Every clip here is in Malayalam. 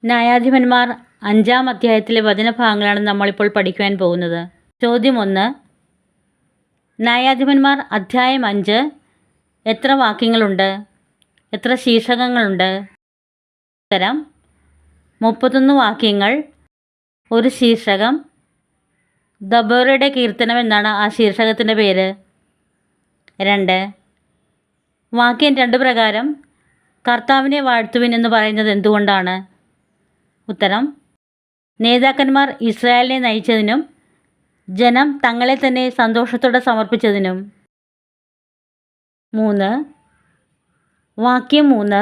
ന്യായാധിപന്മാർ 5-ാം അധ്യായത്തിലെ വചനഭാഗങ്ങളാണ് നമ്മളിപ്പോൾ പഠിക്കുവാൻ പോകുന്നത്. ചോദ്യം 1. ന്യായാധിപന്മാർ അധ്യായം 5 എത്ര വാക്യങ്ങളുണ്ട്? എത്ര ശീർഷകങ്ങളുണ്ട്? ഉത്തരം 31 വാക്യങ്ങൾ, ഒരു ശീർഷകം. ദബോറയുടെ കീർത്തനം എന്നാണ് ആ ശീർഷകത്തിൻ്റെ പേര്. 2. വാക്യം 2 പ്രകാരം കർത്താവിനെ വാഴ്ത്തുവിൻ എന്ന് പറയുന്നത് എന്തുകൊണ്ടാണ്? ഉത്തരം നേതാക്കന്മാർ ഇസ്രായേലിനെ നയിച്ചതിനും ജനം തങ്ങളെ തന്നെ സന്തോഷത്തോടെ സമർപ്പിച്ചതിനും. 3. വാക്യം 3.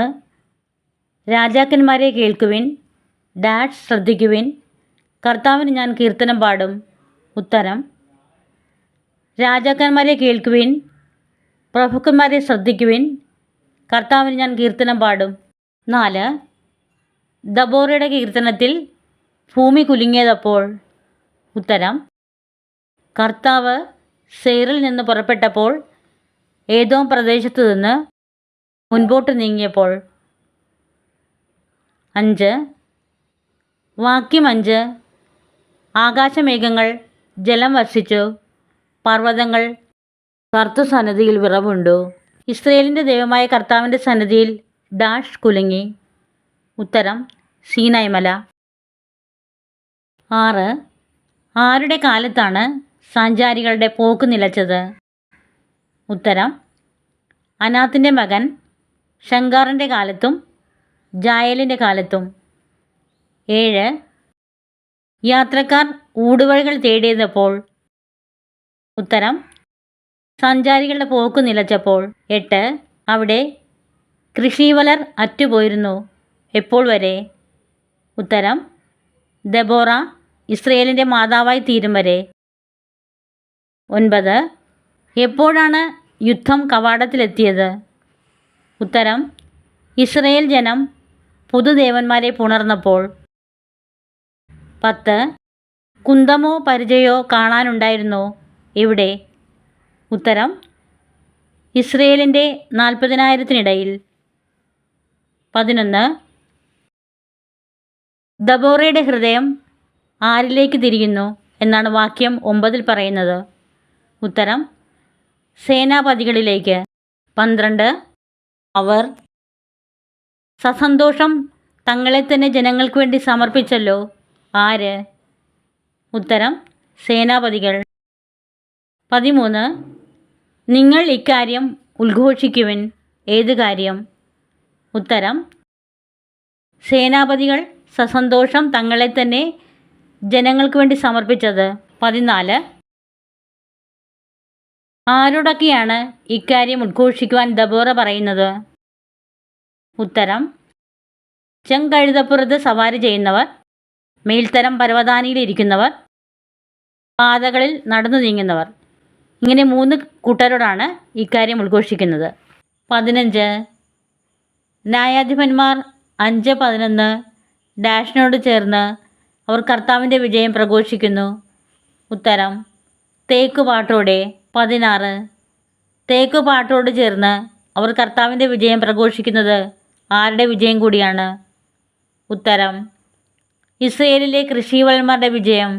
രാജാക്കന്മാരെ കേൾക്കുവിൻ, ഡാഷ് ശ്രദ്ധിക്കുവിൻ, കർത്താവിന് ഞാൻ കീർത്തനം പാടും. ഉത്തരം രാജാക്കന്മാരെ കേൾക്കുവിൻ, പ്രഭുക്കന്മാരെ ശ്രദ്ധിക്കുവിൻ, കർത്താവിന് ഞാൻ കീർത്തനം പാടും. 4. ദബോറയുടെ കീർത്തനത്തിൽ ഭൂമി കുലുങ്ങിയതപ്പോൾ. ഉത്തരം കർത്താവ് സെയറിൽ നിന്ന് പുറപ്പെട്ടപ്പോൾ ഏദോം പ്രദേശത്തു നിന്ന് മുൻപോട്ട് നീങ്ങിയപ്പോൾ. 5. വാക്യം 5. ആകാശമേഘങ്ങൾ ജലം വർഷിച്ചു, പർവ്വതങ്ങൾ കർത്തു സന്നിധിയിൽ വിറവുണ്ടു. ഇസ്രയേലിൻ്റെ ദൈവമായ കർത്താവിൻ്റെ സന്നിധിയിൽ ഡാഷ് കുലുങ്ങി. ഉത്തരം സീനായ് മല. 6. ആരുടെ കാലത്താണ് സഞ്ചാരികളുടെ പോക്ക് നിലച്ചത്? ഉത്തരം അനാത്തിൻ്റെ മകൻ ഷങ്കാറിൻ്റെ കാലത്തും ജായേലിൻ്റെ കാലത്തും. 7. യാത്രക്കാർ ഊടുവഴികൾ തേടിയതപ്പോൾ. ഉത്തരം സഞ്ചാരികളുടെ പോക്ക് നിലച്ചപ്പോൾ. 8. അവിടെ കൃഷിവലർ അറ്റുപോയിരുന്നു. എപ്പോൾ വരെ? ഉത്തരം ദബോറ ഇസ്രയേലിൻ്റെ മാതാവായി തീരും വരെ. 9. എപ്പോഴാണ് യുദ്ധം കവാടത്തിലെത്തിയത്? ഉത്തരം ഇസ്രയേൽ ജനം പുതുദേവന്മാരെ പുണർന്നപ്പോൾ. 10. കുന്തമോ പരിചയോ കാണാനുണ്ടായിരുന്നോ? എവിടെ? ഉത്തരം ഇസ്രയേലിൻ്റെ 40,000-നിടയിൽ. 11. ദബോറയുടെ ഹൃദയം ആരിലേക്ക് തിരിയുന്നു എന്നാണ് വാക്യം 9 പറയുന്നത്? ഉത്തരം സേനാപതികളിലേക്ക്. 12. അവർ സസന്തോഷം തങ്ങളെ തന്നെ ജനങ്ങൾക്ക് വേണ്ടി സമർപ്പിച്ചല്ലോ. ആര്? ഉത്തരം സേനാപതികൾ. 13. നിങ്ങൾ ഇക്കാര്യം ഉദ്ഘോഷിക്കുവിൻ. ഏത് കാര്യം? ഉത്തരം സേനാപതികൾ സസന്തോഷം തങ്ങളെ തന്നെ ജനങ്ങൾക്ക് വേണ്ടി സമർപ്പിച്ചത്. 14. ആരോടൊക്കെയാണ് ഇക്കാര്യം ഉദ്ഘോഷിക്കുവാൻ ദബോറ പറയുന്നത്? ഉത്തരം ചെങ്കഴുതപ്പുറത്ത് സവാരി ചെയ്യുന്നവർ, മേൽത്തരം പരവതാനിയിലിരിക്കുന്നവർ, പാതകളിൽ നടന്നു നീങ്ങുന്നവർ. ഇങ്ങനെ 3 കൂട്ടരോടാണ് ഇക്കാര്യം ഉദ്ഘോഷിക്കുന്നത്. 15. ന്യായാധിപന്മാർ 5:11 ഡാഷിനോട് ചേർന്ന് അവർ കർത്താവിൻ്റെ വിജയം പ്രഘോഷിക്കുന്നു. ഉത്തരം തേക്കുപാട്ടോടെ. 16. തേക്കുപാട്ടോട് ചേർന്ന് അവർ കർത്താവിൻ്റെ വിജയം പ്രഘോഷിക്കുന്നത് ആരുടെ വിജയം കൂടിയാണ്? ഉത്തരം ഇസ്രയേലിലെ കൃഷിവലന്മാരുടെ വിജയം.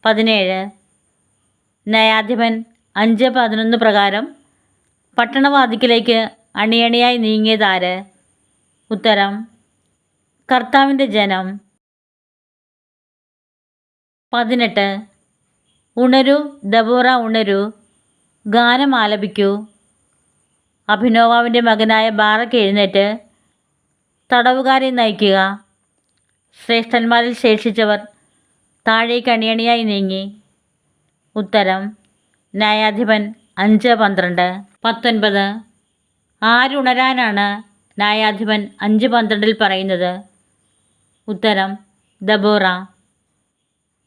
17. ന്യായാധിപൻ 5:11 പ്രകാരം പട്ടണവാതിക്കലേക്ക് അണിയണിയായി നീങ്ങിയതാര്? ഉത്തരം കർത്താവിൻ്റെ ജനം. 18. ഉണരൂ ദബോറ ഉണരൂ, ഗാനം ആലപിക്കൂ. അഭിനോവാവിൻ്റെ മകനായ ബാറക്ക് എഴുന്നേറ്റ് തടവുകാരെ നയിക്കുക. ശ്രേഷ്ഠന്മാരിൽ ശേഷിച്ചവർ താഴേക്ക് അണിയണിയായി നീങ്ങി. ഉത്തരം ന്യായാധിപൻ 5:12. 19. ആരുണരാനാണ് ന്യായാധിപൻ 5:12 പറയുന്നത്? ഉത്തരം ദബോറ.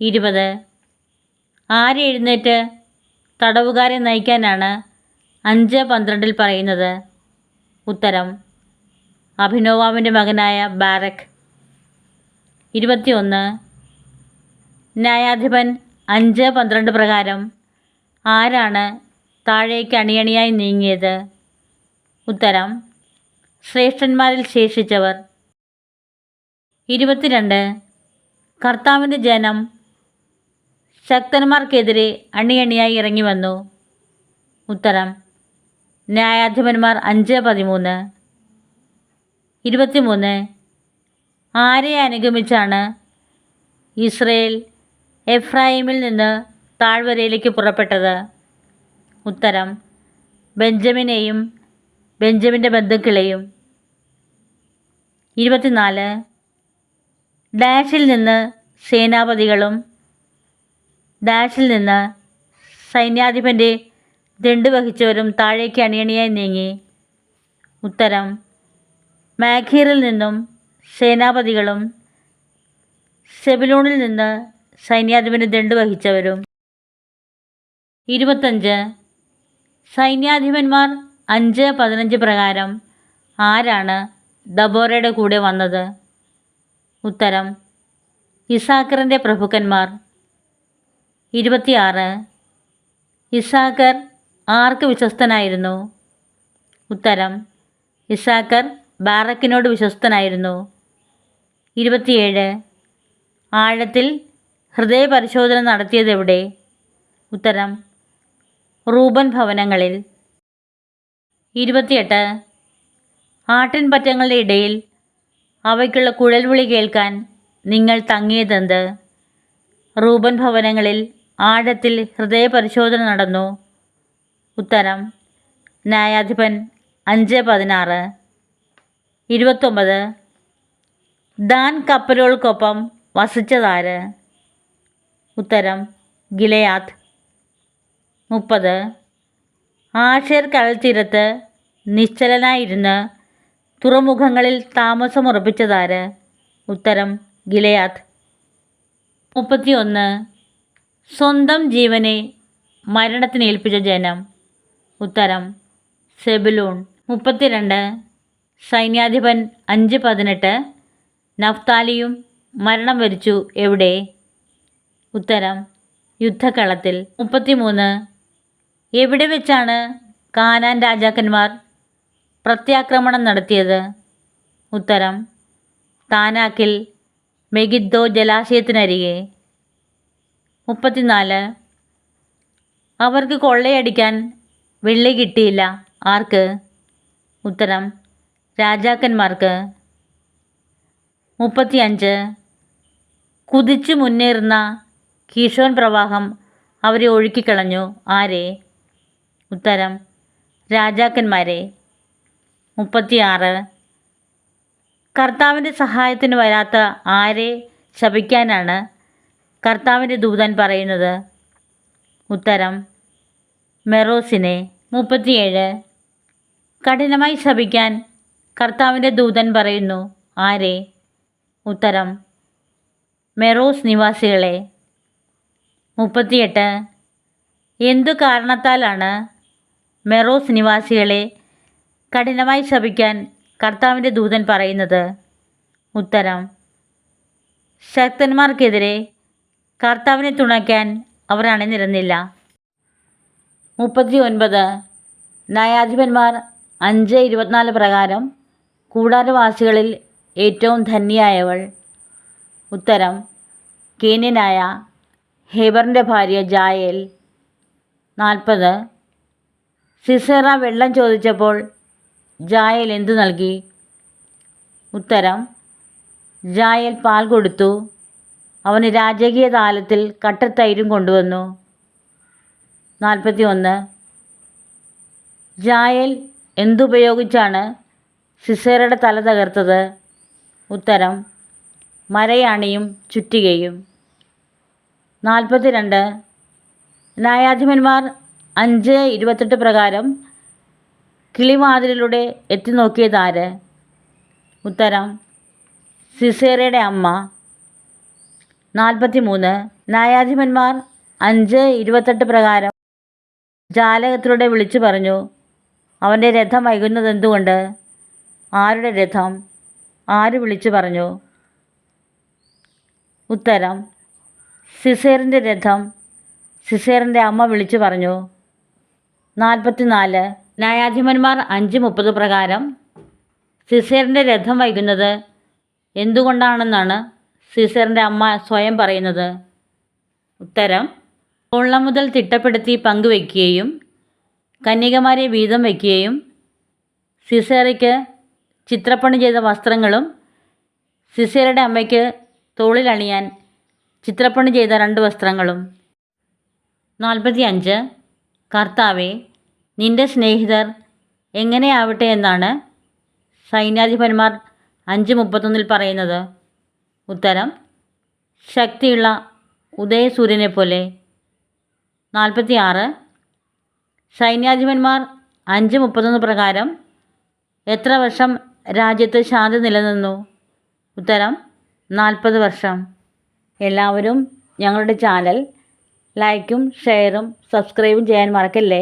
20. ആര് എഴുന്നേറ്റ് തടവുകാരെ നയിക്കാനാണ് 5:12 പറയുന്നത്? ഉത്തരം അഭിനോവാമിൻ്റെ മകനായ ബാരക്ക്. 21. ന്യായാധിപൻ 5:12 പ്രകാരം ആരാണ് താഴേക്ക് അണിയണിയായി നീങ്ങിയത്? ഉത്തരം ശ്രേഷ്ഠന്മാരിൽ ശേഷിച്ചവർ. 22. കർത്താവിൻ്റെ ജനം ശക്തന്മാർക്കെതിരെ അണിയണിയായി ഇറങ്ങി വന്നു. ഉത്തരം ന്യായാധിപന്മാർ 5:13. 23. ആരെ അനുഗമിച്ചാണ് ഇസ്രയേൽ എഫ്രായിമിൽ നിന്ന് താഴ്വരയിലേക്ക് പുറപ്പെട്ടത്? ഉത്തരം ബെഞ്ചമിനെയും ബെഞ്ചമിൻ്റെ ബന്ധുക്കളെയും. 24. ഡാഷിൽ നിന്ന് സേനാപതികളും ഡാഷിൽ നിന്ന് സൈന്യാധിപൻ്റെ ദണ്ഡ് വഹിച്ചവരും താഴേക്ക് അണിയണിയായി നീങ്ങി. ഉത്തരം മാഖീറിൽ നിന്നും സേനാപതികളും സെബുലൂണിൽ നിന്ന് സൈന്യാധിപൻ്റെ ദണ്ഡ് വഹിച്ചവരും. 25. സൈന്യാധിപന്മാർ 5:15 പ്രകാരം ആരാണ് ദബോറയുടെ കൂടെ വന്നത്? ഉത്തരം ഇസാക്കറിൻ്റെ പ്രഭുക്കന്മാർ. 26. ഇസാക്കർ ആർക്ക് വിശ്വസ്തനായിരുന്നു? ഉത്തരം ഇസാക്കർ ബാറക്കിനോട് വിശ്വസ്തനായിരുന്നു. 27. ആഴത്തിൽ ഹൃദയപരിശോധന നടത്തിയതെവിടെ? ഉത്തരം റൂബൻ ഭവനങ്ങളിൽ. 28. ആട്ടിൻപറ്റങ്ങളുടെ ഇടയിൽ അവയ്ക്കുള്ള കുഴൽവിളി കേൾക്കാൻ നിങ്ങൾ തങ്ങിയതെന്ത്? റൂബൻ ഭവനങ്ങളിൽ ആഴത്തിൽ ഹൃദയപരിശോധന നടന്നു. ഉത്തരം ന്യായാധിപൻ 5:16. 29. ദാൻ കപ്പലുകൾക്കൊപ്പം വസിച്ചതാര്? ഉത്തരം ഗിലെയാദ്. 30. ആഷേർ കടൽത്തീരത്ത് നിശ്ചലനായിരുന്ന് തുറമുഖങ്ങളിൽ താമസമുറപ്പിച്ചതാര്? ഉത്തരം ഗിലെയാദ്. 31. സ്വന്തം ജീവനെ മരണത്തിനേൽപ്പിച്ച ജനം? ഉത്തരം സെബുലൂൺ. 32. സൈന്യാധിപൻ 5:18. നഫ്താലിയും മരണം വരിച്ചു എവിടെ? ഉത്തരം യുദ്ധക്കളത്തിൽ. 33. എവിടെ വെച്ചാണ് കാനാൻ രാജാക്കന്മാർ പ്രത്യാക്രമണം നടത്തിയത്? ഉത്തരം താനാക്കിൽ മെഗിദ്ദോ ജലാശയത്തിനരികെ. 34. അവർക്ക് കൊള്ളയടിക്കാൻ വെള്ളി കിട്ടിയില്ല. ആർക്ക്? ഉത്തരം രാജാക്കന്മാർക്ക്. 35. കുതിച്ചു മുന്നേറുന്ന കീഷോൻ പ്രവാഹം അവരെ ഒഴുക്കിക്കളഞ്ഞു. ആരെ? ഉത്തരം രാജാക്കന്മാരെ. 36. കർത്താവിൻ്റെ സഹായത്തിന് വരാത്ത ആരെ ശപിക്കാനാണ് കർത്താവിൻ്റെ ദൂതൻ പറയുന്നത്? ഉത്തരം മെറോസിനെ. 37. കഠിനമായി ശപിക്കാൻ കർത്താവിൻ്റെ ദൂതൻ പറയുന്നു. ആരെ? ഉത്തരം മെറോസ് നിവാസികളെ. 38. എന്തു കാരണത്താലാണ് മെറോസ് നിവാസികളെ കഠിനമായി ശപിക്കാൻ കർത്താവിൻ്റെ ദൂതൻ പറയുന്നത്? ഉത്തരം ശക്തന്മാർക്കെതിരെ കർത്താവിനെ തുണയ്ക്കാൻ അവർ അണിനിരന്നില്ല. 39. ന്യായാധിപന്മാർ 5:24 പ്രകാരം കൂടാരവാസികളിൽ ഏറ്റവും ധന്യയായവൾ? ഉത്തരം കേന്യനായ ഹേബറിൻ്റെ ഭാര്യ ജായേൽ. 40. സിസേറ വെള്ളം ചോദിച്ചപ്പോൾ ജായേൽ എന്തു നൽകി? ഉത്തരം ജായേൽ പാൽ കൊടുത്തു. അവന് രാജകീയ താലത്തിൽ കട്ടത്തൈരും കൊണ്ടുവന്നു. 41. ജായേൽ എന്തുപയോഗിച്ചാണ് സിസേറയുടെ തല തകർത്തത്? ഉത്തരം മരയാണിയും ചുറ്റികയും. 42. ന്യായാധിപന്മാർ 5:28 പ്രകാരം കിളിവാതിലിലൂടെ എത്തി നോക്കിയതാര്? ഉത്തരം സിസേറയുടെ അമ്മ. 43. ന്യായാധിപന്മാർ 5:28 പ്രകാരം ജാലകത്തിലൂടെ വിളിച്ചു പറഞ്ഞു, അവൻ്റെ രഥം വൈകുന്നതെന്തുകൊണ്ട്? ആരുടെ രഥം? ആര് വിളിച്ചു പറഞ്ഞു? ഉത്തരം സിസേറിൻ്റെ രഥം. സിസേറിൻ്റെ അമ്മ വിളിച്ചു പറഞ്ഞു. 44. ന്യായാധിപന്മാർ 5:30 പ്രകാരം സിസേറിൻ്റെ രഥം വൈകുന്നത് എന്തുകൊണ്ടാണെന്നാണ് സീസറിൻ്റെ അമ്മ സ്വയം പറയുന്നത്? ഉത്തരം, കൊള്ളം മുതൽ തിട്ടപ്പെടുത്തി പങ്കുവയ്ക്കുകയും കന്യകമാരെ വീതം വയ്ക്കുകയും സിസേറയ്ക്ക് ചിത്രപ്പണി ചെയ്ത വസ്ത്രങ്ങളും സിസേറയുടെ അമ്മയ്ക്ക് തോളിലണിയാൻ ചിത്രപ്പണി ചെയ്ത 2 വസ്ത്രങ്ങളും. 45. കർത്താവേ, നിന്റെ സ്നേഹിതർ എങ്ങനെയാവട്ടെ എന്നാണ് സൈന്യാധിപന്മാർ 5:31 പറയുന്നത്? ഉത്തരം, ശക്തിയുള്ള ഉദയസൂര്യനെ പോലെ. 46. സൈന്യാധിപന്മാർ 5:31 പ്രകാരം എത്ര വർഷം രാജ്യത്ത് ശാന്തി നിലനിന്നു? ഉത്തരം, 40 വർഷം. എല്ലാവരും ഞങ്ങളുടെ ചാനൽ ലൈക്കും ഷെയറും സബ്സ്ക്രൈബും ചെയ്യാൻ മറക്കല്ലേ.